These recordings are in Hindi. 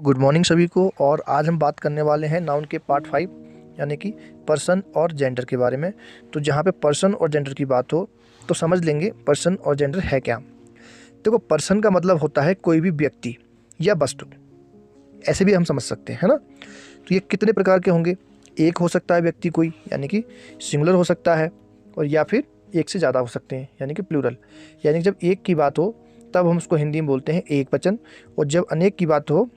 गुड मॉर्निंग सभी को। और आज हम बात करने वाले हैं नाउन के पार्ट 5 यानी कि पर्सन और जेंडर के बारे में। तो जहाँ पे पर्सन और जेंडर की बात हो तो समझ लेंगे पर्सन और जेंडर है क्या। देखो, पर्सन का मतलब होता है कोई भी व्यक्ति या वस्तु, ऐसे भी हम समझ सकते हैं, है ना। तो ये कितने प्रकार के होंगे? एक हो सकता है व्यक्ति कोई, यानी कि सिंगुलर हो सकता है, और या फिर एक से ज़्यादा हो सकते हैं यानी कि प्लूरल। यानी कि जब एक की बात हो तब हम उसको हिंदी में बोलते हैं एक वचन, और जब अनेक की बात हो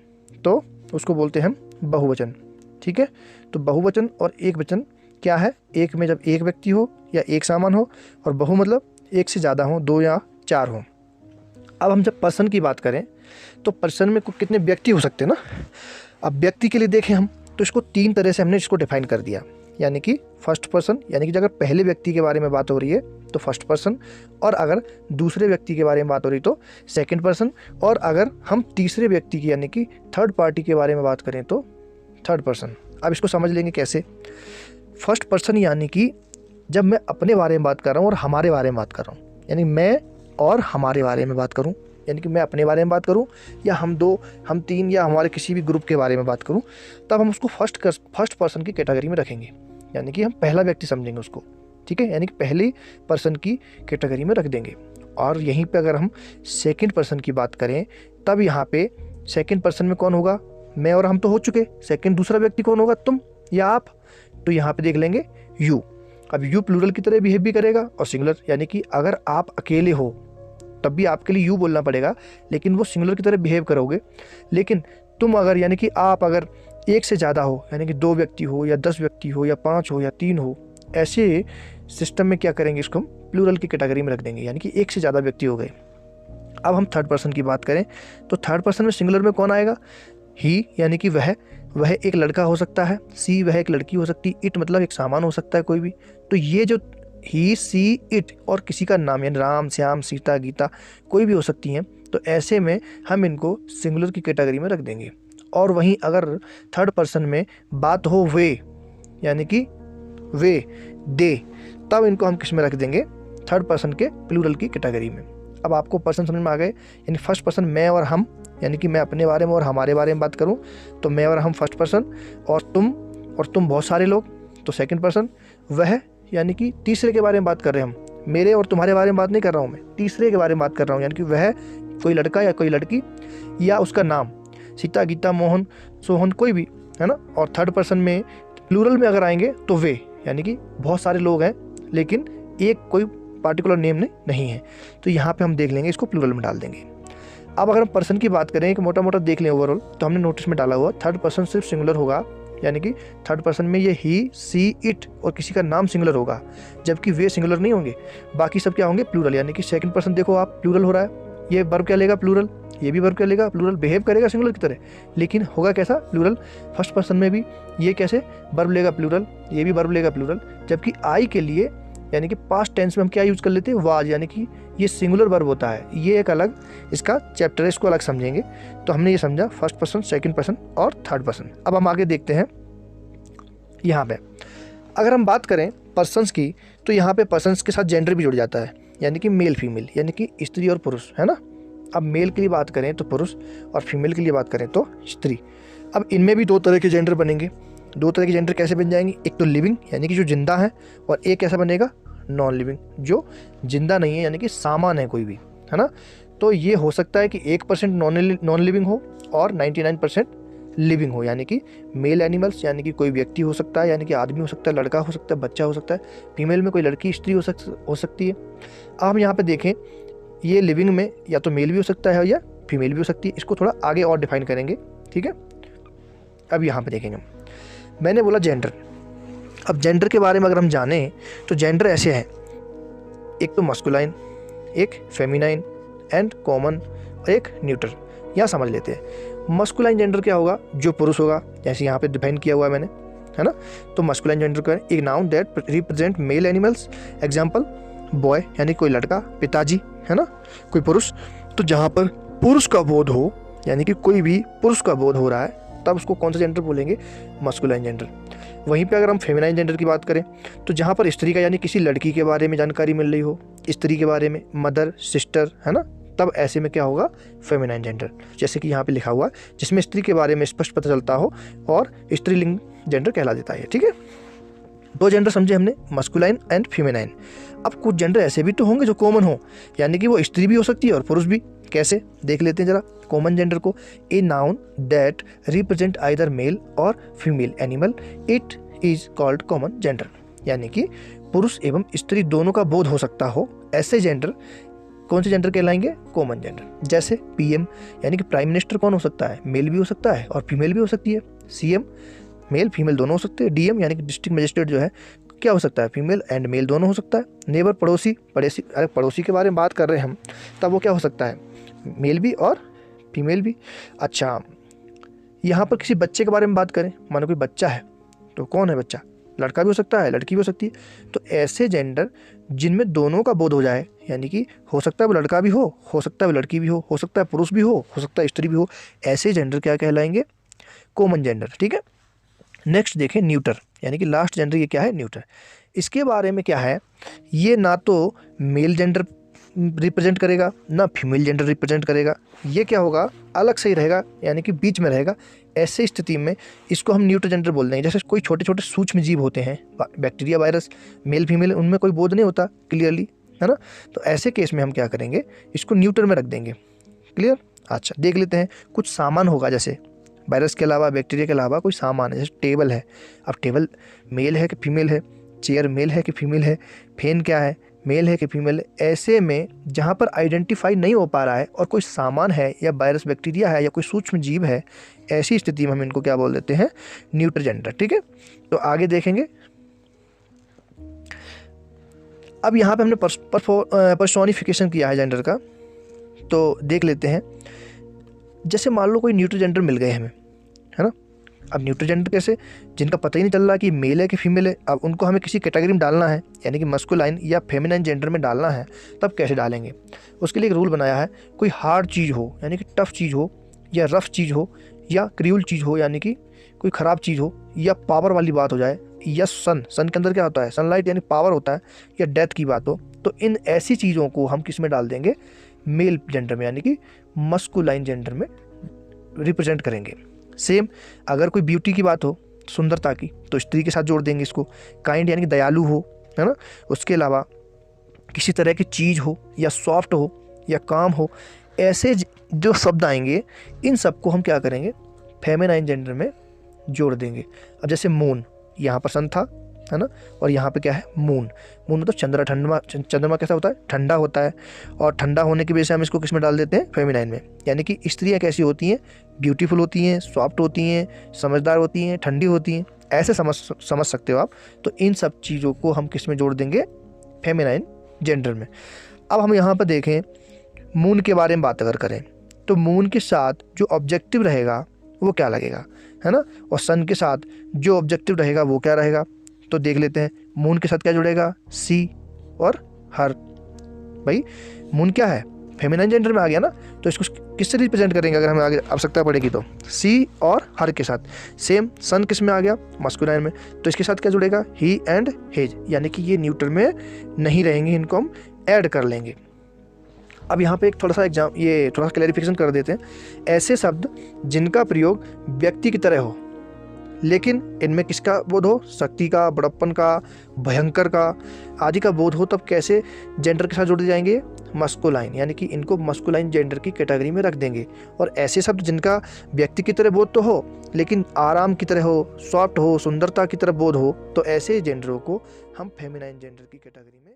तो उसको बोलते हैं हम बहुवचन। ठीक है, तो बहुवचन और एक वचन क्या है? एक में जब एक व्यक्ति हो या एक सामान हो, और बहु मतलब एक से ज़्यादा हो, दो या चार हो। अब हम जब पर्सन की बात करें तो पर्सन में कितने व्यक्ति हो सकते हैं ना। अब व्यक्ति के लिए देखें हम तो इसको तीन तरह से हमने इसको डिफाइन कर दिया, यानी कि फर्स्ट पर्सन, यानी कि अगर पहले व्यक्ति के बारे में बात हो रही है तो फर्स्ट पर्सन, और अगर दूसरे व्यक्ति के बारे में बात हो रही तो सेकंड पर्सन, और अगर हम तीसरे व्यक्ति की यानी कि थर्ड पार्टी के बारे में बात करें तो थर्ड पर्सन। अब इसको समझ लेंगे कैसे। फर्स्ट पर्सन यानी कि जब मैं अपने बारे में बात कर रहा हूँ और हमारे बारे में बात कर रहा हूँ, यानी मैं और हमारे बारे में बात करूँ, यानी कि मैं अपने बारे में बात करूं या हम दो, हम तीन, या हमारे किसी भी ग्रुप के बारे में बात करूं, तब हम उसको फर्स्ट पर्सन की कैटेगरी में रखेंगे, यानी कि हम पहला व्यक्ति समझेंगे उसको। ठीक है, यानी कि पहले पर्सन की कैटेगरी में रख देंगे। और यहीं पे अगर हम सेकंड पर्सन की बात करें तब यहाँ पे सेकंड पर्सन में कौन होगा? मैं और हम तो हो चुके। सेकंड दूसरा व्यक्ति कौन होगा? तुम या आप। तो यहाँ पे देख लेंगे यू। अब यू प्लूरल की तरह बिहेव भी करेगा और सिंगुलर, यानी कि अगर आप अकेले हो तब भी आपके लिए यू बोलना पड़ेगा, लेकिन वो सिंगुलर की तरह बिहेव करोगे। लेकिन तुम अगर, यानी कि आप अगर एक से ज़्यादा हो, यानी कि दो व्यक्ति हो या 10 व्यक्ति हो या 5 हो या 3 हो, ऐसे सिस्टम में क्या करेंगे? इसको हम प्लूरल की कैटेगरी में रख देंगे, यानी कि एक से ज़्यादा व्यक्ति हो गए। अब हम थर्ड पर्सन की बात करें तो थर्ड पर्सन में सिंगुलर में कौन आएगा? ही, यानी कि वह एक लड़का हो सकता है। सी, वह एक लड़की हो सकती है। इट मतलब एक सामान हो सकता है कोई भी। तो ये जो ही, सी, इट और किसी का नाम, यानी राम, श्याम, सीता, गीता, कोई भी हो सकती हैं, तो ऐसे में हम इनको सिंगुलर की कैटेगरी में रख देंगे। और वहीं अगर थर्ड पर्सन में बात हो वे, यानी कि वे, दे, तब इनको हम किस में रख देंगे? थर्ड पर्सन के प्लूरल की कैटेगरी में। अब आपको पर्सन समझ में आ गए। यानी फर्स्ट पर्सन मैं और हम, यानी कि मैं अपने बारे में और हमारे बारे में बात करूं तो मैं और हम फर्स्ट पर्सन, और तुम बहुत सारे लोग तो सेकंड पर्सन। वह, यानी कि तीसरे के बारे में बात कर रहे हैं हम, मेरे और तुम्हारे बारे में बात नहीं कर रहा हूँ मैं, तीसरे के बारे में बात कर रहा हूँ, यानी कि वह कोई लड़का या कोई लड़की या उसका नाम, सीता, गीता, मोहन, सोहन, कोई भी, है ना। और थर्ड पर्सन में प्लूरल में अगर आएंगे तो वे, यानी कि बहुत सारे लोग हैं लेकिन एक कोई पार्टिकुलर नेम नहीं है, तो यहाँ पे हम देख लेंगे, इसको प्लूरल में डाल देंगे। अब अगर हम पर्सन की बात करें कि मोटा मोटा देख लें ओवरऑल, तो हमने नोटिस में डाला हुआ थर्ड पर्सन सिर्फ सिंगुलर होगा, यानी कि थर्ड पर्सन में ये ही, सी, इट और किसी का नाम सिंगुलर होगा, जबकि वे सिंगुलर नहीं होंगे। बाकी सब क्या होंगे? प्लूरल। यानी कि सेकंड पर्सन देखो आप, प्लूरल हो रहा है, ये वर्ब क्या लेगा? प्लूरल। ये भी वर्ब क्या लेगा? प्लूरल। बिहेव करेगा सिंगुलर की तरह, लेकिन होगा कैसा? प्लूरल। फर्स्ट पर्सन में भी ये कैसे? वर्ब लेगा प्लूरल, ये भी वर्ब लेगा प्लूरल। जबकि आई के लिए, यानी कि पास्ट टेंस में हम क्या यूज़ कर लेते हैं? वाज, यानी कि ये सिंगुलर वर्ब होता है। ये एक अलग इसका चैप्टर है, इसको अलग समझेंगे। तो हमने ये समझा फर्स्ट पर्सन, सेकंड पर्सन और थर्ड पर्सन। अब हम आगे देखते हैं। यहाँ पे अगर हम बात करें पर्सन्स की तो यहाँ पे पर्सन्स के साथ जेंडर भी जुड़ जाता है, यानी कि मेल फीमेल, यानी कि स्त्री और पुरुष, है ना। अब मेल के लिए बात करें तो पुरुष, और फीमेल के लिए बात करें तो स्त्री। अब इनमें भी दो तरह के जेंडर बनेंगे। दो तरह के जेंडर कैसे बन जाएंगे? एक तो लिविंग, यानी कि जो जिंदा है, और एक कैसा बनेगा? नॉन लिविंग, जो जिंदा नहीं है, यानी कि सामान है कोई भी, है ना। तो ये हो सकता है कि 1% नॉन लिविंग हो और 99% लिविंग हो, यानी कि मेल एनिमल्स, यानी कि कोई व्यक्ति हो सकता है, यानी कि आदमी हो सकता है, लड़का हो सकता है, बच्चा हो सकता है। फीमेल में कोई लड़की, स्त्री हो सकती है। अब हम यहाँ पे देखें, ये लिविंग में या तो मेल भी हो सकता है या फीमेल भी हो सकती है। इसको थोड़ा आगे और डिफाइन करेंगे, ठीक है। अब यहाँ पे देखेंगे, मैंने बोला जेंडर। अब जेंडर के बारे में अगर हम जानें तो जेंडर ऐसे हैं, एक तो मस्कुलाइन, एक फेमिनाइन एंड कॉमन, और एक न्यूट्रल। यहाँ समझ लेते हैं। मस्कुलाइन जेंडर क्या होगा? जो पुरुष होगा, जैसे यहाँ पे डिफाइन किया हुआ है मैंने, है ना। तो मस्कुलाइन जेंडर का एक noun that represent male animals, example boy, यानी कोई लड़का, पिताजी, है ना, कोई पुरुष। तो जहाँ पर पुरुष का बोध हो, यानी कि कोई भी पुरुष का बोध हो रहा है, तब उसको कौन सा जेंडर बोलेंगे? Masculine gender. वहीं पे अगर हम फेमिनाइन जेंडर की बात करें तो जहाँ पर स्त्री का, यानी किसी लड़की के बारे में जानकारी मिल रही हो, स्त्री के बारे में, मदर, सिस्टर, है ना, तब ऐसे में क्या होगा, फेमिनाइन जेंडर। जैसे कि यहाँ पे लिखा हुआ है, जिसमें स्त्री के बारे में स्पष्ट पता चलता हो और स्त्रीलिंग जेंडर कहला देता है। ठीक है, 2 जेंडर समझे हमने, मस्कुलाइन एंड फेमिनाइन। अब कुछ जेंडर ऐसे भी तो होंगे जो कॉमन हो, यानी कि वो स्त्री भी हो सकती है और पुरुष भी। कैसे, देख लेते हैं जरा कॉमन जेंडर को। A noun that represent either male or female animal, it is called common gender. यानी कि पुरुष एवं स्त्री दोनों का बोध हो सकता हो, ऐसे जेंडर कौन से जेंडर कहलाएंगे, कॉमन जेंडर। जैसे पीएम यानी कि प्राइम मिनिस्टर कौन हो सकता है, मेल भी हो सकता है और फीमेल भी हो सकती है। सीएम मेल फीमेल दोनों हो सकते हैं। डीएम यानी कि डिस्ट्रिक्ट मजिस्ट्रेट जो है क्या हो सकता है, फीमेल एंड मेल दोनों हो सकता है। नेबर पड़ोसी, अरे पड़ोसी के बारे में बात कर रहे हैं हम, तब वो क्या हो सकता है, मेल भी और फीमेल भी। अच्छा, यहाँ पर किसी बच्चे के बारे में बात करें, मानो कोई बच्चा है तो कौन है बच्चा, लड़का भी हो सकता है लड़की भी हो सकती है। तो ऐसे जेंडर जिनमें दोनों का बोध हो जाए, यानी कि हो सकता है वो लड़का भी हो सकता है वो लड़की भी हो सकता है पुरुष भी हो सकता है स्त्री भी हो, ऐसे जेंडर क्या कहलाएंगे, कॉमन जेंडर। ठीक है, नेक्स्ट देखें न्यूटर, यानी कि लास्ट जेंडर ये क्या है, न्यूटर। इसके बारे में क्या है, ये ना तो मेल जेंडर रिप्रेजेंट करेगा ना फीमेल जेंडर रिप्रेजेंट करेगा, ये क्या होगा, अलग से ही रहेगा, यानी कि बीच में रहेगा। ऐसे स्थिति में इसको हम न्यूट्रल जेंडर बोल देंगे। जैसे कोई छोटे छोटे सूक्ष्म जीव होते हैं, बैक्टीरिया वायरस, मेल फीमेल, उनमें कोई बोध नहीं होता क्लियरली, है ना। तो ऐसे केस में हम क्या करेंगे, इसको न्यूट्रल में रख देंगे। क्लियर। अच्छा, देख लेते हैं कुछ सामान होगा, जैसे वायरस के अलावा बैक्टीरिया के अलावा कोई सामान है, जैसे टेबल है। अब टेबल मेल है कि फीमेल है, चेयर मेल है कि फीमेल है, फैन क्या है, मेल है कि फीमेल है। ऐसे में जहाँ पर आइडेंटिफाई नहीं हो पा रहा है और कोई सामान है या वायरस बैक्टीरिया है या कोई सूक्ष्म जीव है, ऐसी स्थिति में हम इनको क्या बोल देते हैं, न्यूट्रल जेंडर। ठीक है, तो आगे देखेंगे। अब यहाँ पे हमने पर्सोनिफिकेशन किया है जेंडर का, तो देख लेते हैं। जैसे मान लो कोई न्यूट्रल जेंडर मिल गए हमें, है ना। अब न्यूट्रल जेंडर कैसे, जिनका पता ही नहीं चल रहा कि मेल है कि फीमेल है, अब उनको हमें किसी कैटेगरी में डालना है, यानी कि मस्कुलाइन या फेमिनाइन जेंडर में डालना है, तब कैसे डालेंगे। उसके लिए एक रूल बनाया है, कोई हार्ड चीज़ हो यानी कि टफ चीज़ हो, या रफ चीज़ हो, या क्रूअल चीज़ हो यानी कि कोई ख़राब चीज़ हो, या पावर वाली बात हो जाए, या सन के अंदर क्या होता है, सनलाइट यानी पावर होता है, या डेथ की बात हो, तो इन ऐसी चीज़ों को हम किस में डाल देंगे, मेल जेंडर में, यानी कि मस्कुलाइन जेंडर में रिप्रेजेंट करेंगे। सेम अगर कोई ब्यूटी की बात हो, सुंदरता की, तो स्त्री के साथ जोड़ देंगे इसको। काइंड यानी कि दयालु हो, है ना। उसके अलावा किसी तरह की चीज़ हो, या सॉफ्ट हो, या काम हो, ऐसे जो शब्द आएंगे, इन सबको हम क्या करेंगे, फेमिनाइन जेंडर में जोड़ देंगे। अब जैसे मून, यहाँ पर सन था, है ना, और यहाँ पे क्या है, मून। मून मतलब चंद्रमा। चंद्रमा कैसा होता है, ठंडा होता है, और ठंडा होने की वजह से हम इसको किस में डाल देते हैं, फेमिनाइन में। यानी कि स्त्रियाँ कैसी होती हैं, ब्यूटीफुल होती हैं, सॉफ्ट होती हैं, समझदार होती हैं, ठंडी होती हैं, ऐसे समझ सकते हो आप। तो इन सब चीज़ों को हम किस में जोड़ देंगे, फेमिनाइन जेंडर में। अब हम यहाँ पर देखें, मून के बारे में बात अगर करें, तो मून के साथ जो ऑब्जेक्टिव रहेगा वो क्या लगेगा, है ना, और सन के साथ जो ऑब्जेक्टिव रहेगा वो क्या रहेगा। तो देख लेते हैं, मून के साथ क्या जुड़ेगा, सी और हर। भाई मून क्या है, फेमिनाइन जेंडर में आ गया ना, तो इसको किससे रिप्रेजेंट करेंगे अगर हमें आगे आवश्यकता पड़ेगी तो, सी और हर के साथ। सेम सन किस में आ गया, मस्कुलाइन में, तो इसके साथ क्या जुड़ेगा, ही एंड हिज, यानी कि ये न्यूट्रल में नहीं रहेंगे, इनको हम ऐड कर लेंगे। अब यहाँ पे एक थोड़ा सा क्लैरिफिकेशन कर देते हैं। ऐसे शब्द जिनका प्रयोग व्यक्ति की तरह हो, लेकिन इनमें किसका बोध हो, शक्ति का, बड़प्पन का, भयंकर का आदि का बोध हो, तब कैसे जेंडर के साथ जोड़े जाएंगे, मस्कुलाइन, यानी कि इनको मस्कुलाइन जेंडर की कैटेगरी में रख देंगे। और ऐसे शब्द जिनका व्यक्ति की तरह बोध तो हो, लेकिन आराम की तरह हो, सॉफ्ट हो, सुंदरता की तरह बोध हो, तो ऐसे जेंडरों को हम फेमिनाइन जेंडर की कैटेगरी में